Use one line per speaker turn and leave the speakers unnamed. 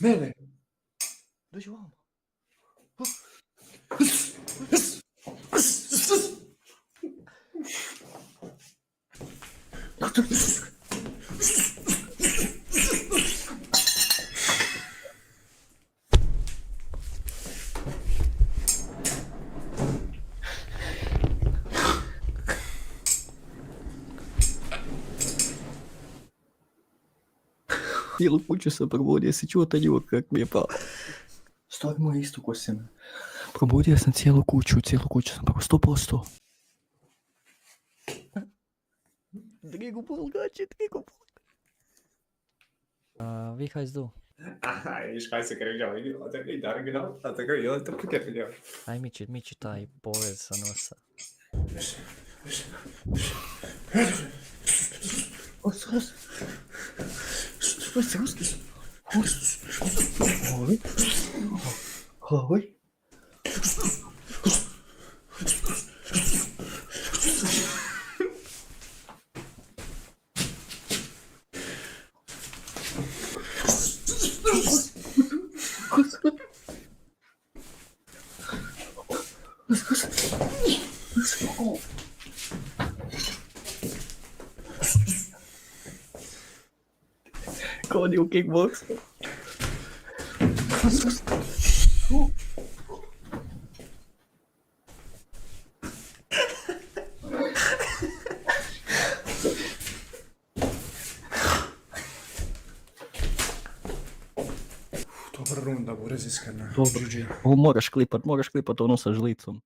مالك؟
دوام.
Целую кучу пробудился, чего ты не как мне пал.
Стой, мой исту косим.
Пробудился на целую кучу, 100%. Дригу полгачи, дригу
Vihais du.
És fájsz a kerülni, hogy az egy dargina, az a kerülni, az a kerülni.
Ai mici tai poesa nossa.
Hogy?
Cardio kickbox.
Добра рунда, бо резискана.
Добре. Можеш кліпати, воно со жлицом.